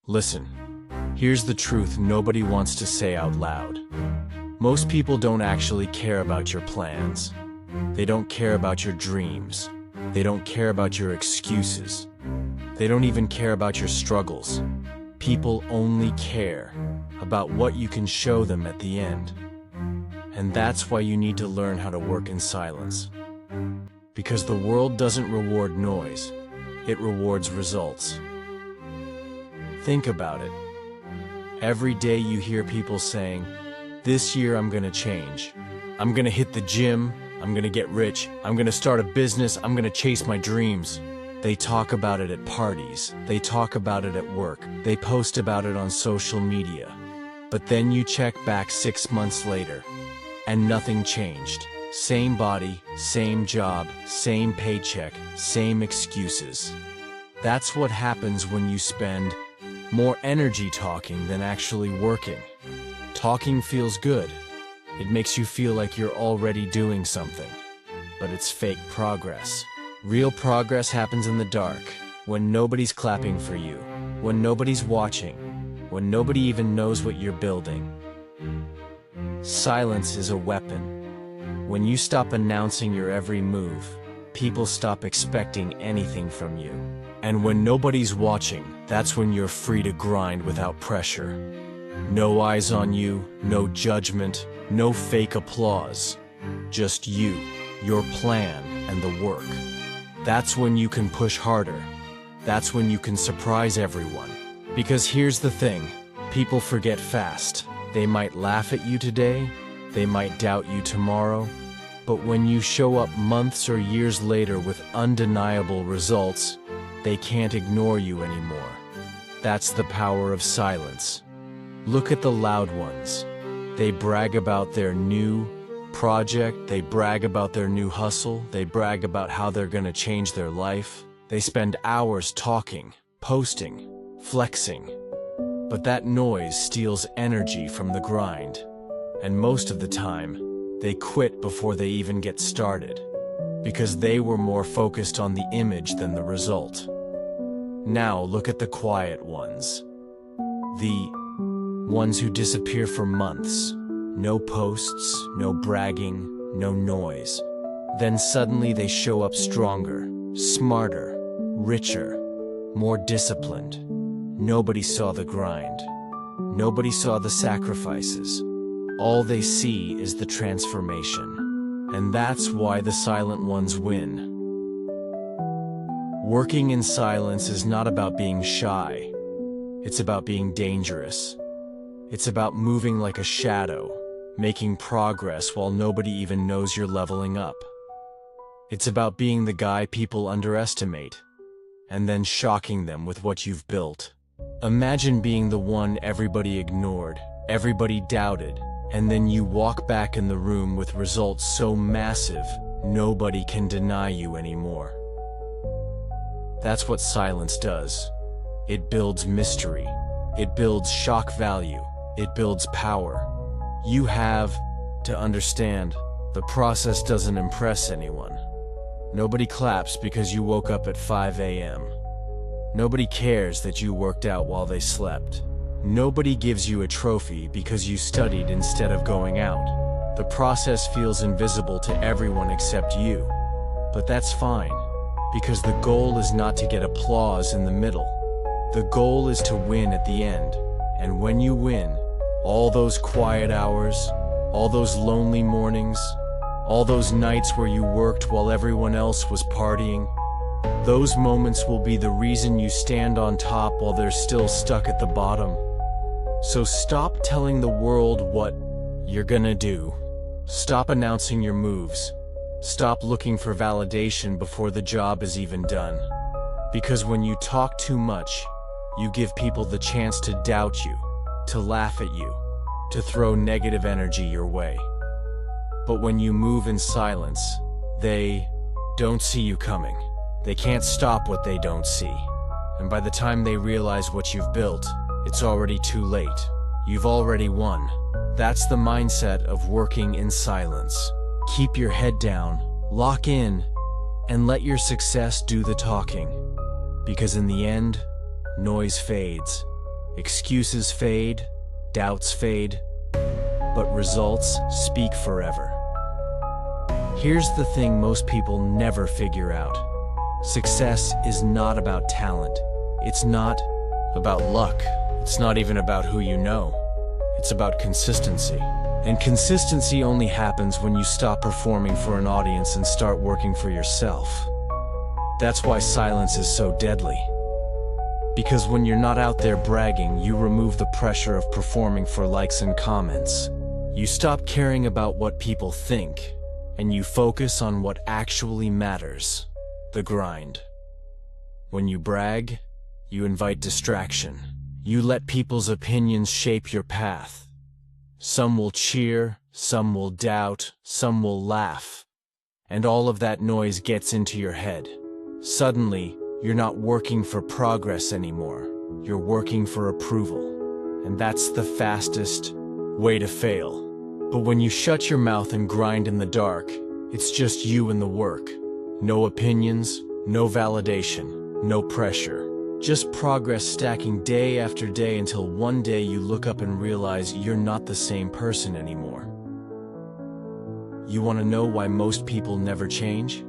Listen, here's the truth nobody wants to say out loud. Most people don't actually care about your plans. They don't care about your dreams. They don't care about your excuses. They don't even care about your struggles. People only care about what you can show them at the end. And that's why you need to learn how to work in silence. Because the world doesn't reward noise, it rewards results. Think about it. Every day you hear people saying, "This year I'm gonna change. I'm gonna hit the gym, I'm gonna get rich, I'm gonna start a business, I'm gonna chase my dreams." They talk about it at parties, they talk about it at work, they post about it on social media. But then you check back 6 months later, and nothing changed. Same body, same job, same paycheck, same excuses. That's what happens when you spend more energy talking than actually working. Talking feels good. It makes you feel like you're already doing something. But it's fake progress. Real progress happens in the dark, when nobody's clapping for you, when nobody's watching, when nobody even knows what you're building. Silence is a weapon. When you stop announcing your every move, people stop expecting anything from you. And when nobody's watching, that's when you're free to grind without pressure. No eyes on you, no judgment, no fake applause. Just you, your plan, and the work. That's when you can push harder. That's when you can surprise everyone. Because here's the thing, people forget fast. They might laugh at you today, they might doubt you tomorrow, but when you show up months or years later with undeniable results, they can't ignore you anymore. That's the power of silence. Look at the loud ones. They brag about their new project, they brag about their new hustle, they brag about how they're gonna change their life. They spend hours talking, posting, flexing. But that noise steals energy from the grind. And most of the time, they quit before they even get started. Because they were more focused on the image than the result. Now look at the quiet ones. The ones who disappear for months. No posts, no bragging, no noise. Then suddenly they show up stronger, smarter, richer, more disciplined. Nobody saw the grind. Nobody saw the sacrifices. All they see is the transformation. And that's why the silent ones win. Working in silence is not about being shy. It's about being dangerous. It's about moving like a shadow, making progress while nobody even knows you're leveling up. It's about being the guy people underestimate, and then shocking them with what you've built. Imagine being the one everybody ignored, everybody doubted, and then you walk back in the room with results so massive, nobody can deny you anymore. That's what silence does. It builds mystery. It builds shock value. It builds power. You have to understand, the process doesn't impress anyone. Nobody claps because you woke up at 5 a.m. Nobody cares that you worked out while they slept. Nobody gives you a trophy because you studied instead of going out. The process feels invisible to everyone except you. But that's fine, because the goal is not to get applause in the middle. The goal is to win at the end. And when you win, all those quiet hours, all those lonely mornings, all those nights where you worked while everyone else was partying, those moments will be the reason you stand on top while they're still stuck at the bottom. So stop telling the world what you're gonna do. Stop announcing your moves. Stop looking for validation before the job is even done. Because when you talk too much, you give people the chance to doubt you, to laugh at you, to throw negative energy your way. But when you move in silence, they don't see you coming. They can't stop what they don't see. And by the time they realize what you've built, it's already too late. You've already won. That's the mindset of working in silence. Keep your head down, lock in, and let your success do the talking. Because in the end, noise fades, Excuses fade, doubts fade, but results speak forever. Here's the thing most people never figure out. Success is not about talent. It's not about luck. It's not even about who you know. It's about consistency. And consistency only happens when you stop performing for an audience and start working for yourself. That's why silence is so deadly. Because when you're not out there bragging, you remove the pressure of performing for likes and comments. You stop caring about what people think, and you focus on what actually matters: the grind. When you brag, you invite distraction. You let people's opinions shape your path. Some will cheer, some will doubt, some will laugh. And all of that noise gets into your head. Suddenly, you're not working for progress anymore. You're working for approval. And that's the fastest way to fail. But when you shut your mouth and grind in the dark, it's just you and the work. No opinions, no validation, no pressure. Just progress stacking day after day until one day you look up and realize you're not the same person anymore. You want to know why most people never change?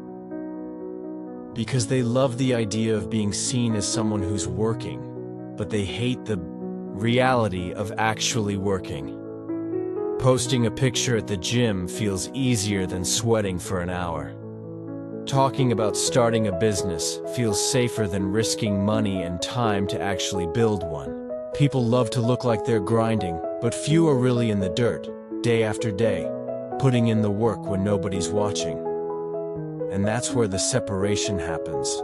Because they love the idea of being seen as someone who's working, but they hate the reality of actually working. Posting a picture at the gym feels easier than sweating for an hour. Talking about starting a business feels safer than risking money and time to actually build one. People love to look like they're grinding, but few are really in the dirt, day after day, putting in the work when nobody's watching. And that's where the separation happens.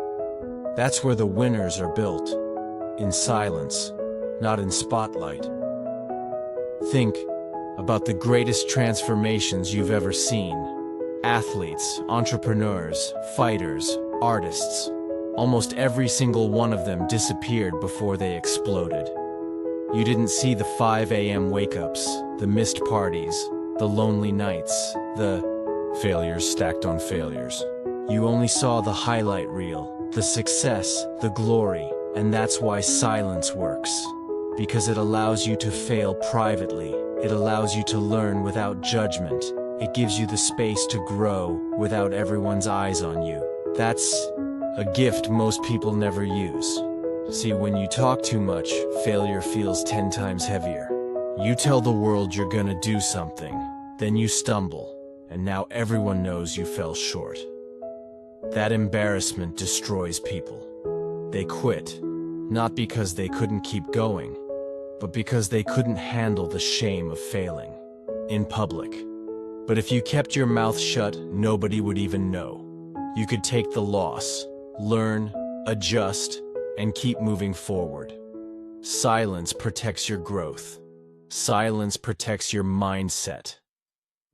That's where the winners are built. In silence, not in spotlight. Think about the greatest transformations you've ever seen. Athletes, entrepreneurs, fighters, artists. Almost every single one of them disappeared before they exploded. You didn't see the 5 a.m. wake-ups, the missed parties, the lonely nights, the failures stacked on failures. You only saw the highlight reel, the success, the glory, and that's why silence works. Because it allows you to fail privately. It allows you to learn without judgment. It gives you the space to grow without everyone's eyes on you. That's a gift most people never use. See, when you talk too much, failure feels 10 times heavier. You tell the world you're gonna do something, then you stumble, and now everyone knows you fell short. That embarrassment destroys people. They quit, not because they couldn't keep going, but because they couldn't handle the shame of failing in public. But if you kept your mouth shut, nobody would even know. You could take the loss, learn, adjust, and keep moving forward. Silence protects your growth. Silence protects your mindset.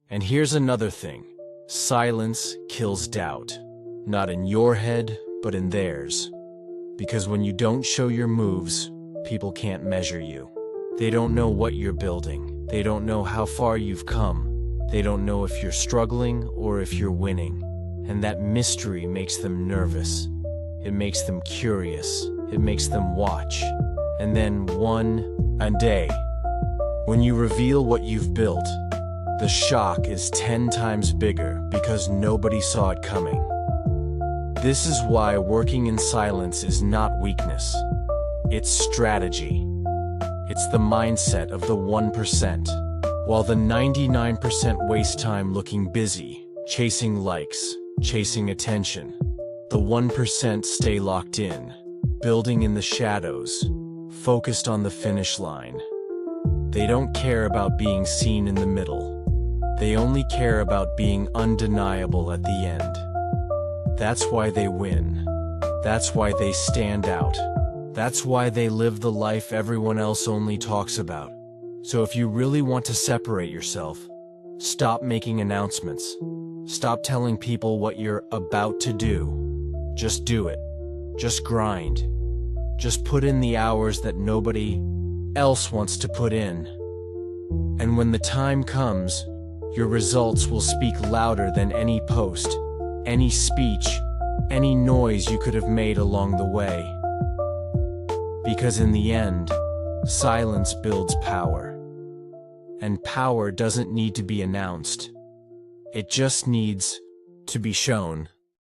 And here's another thing. Silence kills doubt. Not in your head, but in theirs. Because when you don't show your moves, people can't measure you. They don't know what you're building. They don't know how far you've come. They don't know if you're struggling or if you're winning. And that mystery makes them nervous. It makes them curious. It makes them watch. And then one day, when you reveal what you've built, the shock is 10 times bigger because nobody saw it coming. This is why working in silence is not weakness. It's strategy. It's the mindset of the 1%. While the 99% waste time looking busy, chasing likes, chasing attention, the 1% stay locked in, building in the shadows, focused on the finish line. They don't care about being seen in the middle. They only care about being undeniable at the end. That's why they win. That's why they stand out. That's why they live the life everyone else only talks about. So if you really want to separate yourself, stop making announcements. Stop telling people what you're about to do. Just do it. Just grind. Just put in the hours that nobody else wants to put in. And when the time comes, your results will speak louder than any post, any speech, any noise you could have made along the way. Because in the end, Silence builds power. And power doesn't need to be announced. It just needs to be shown.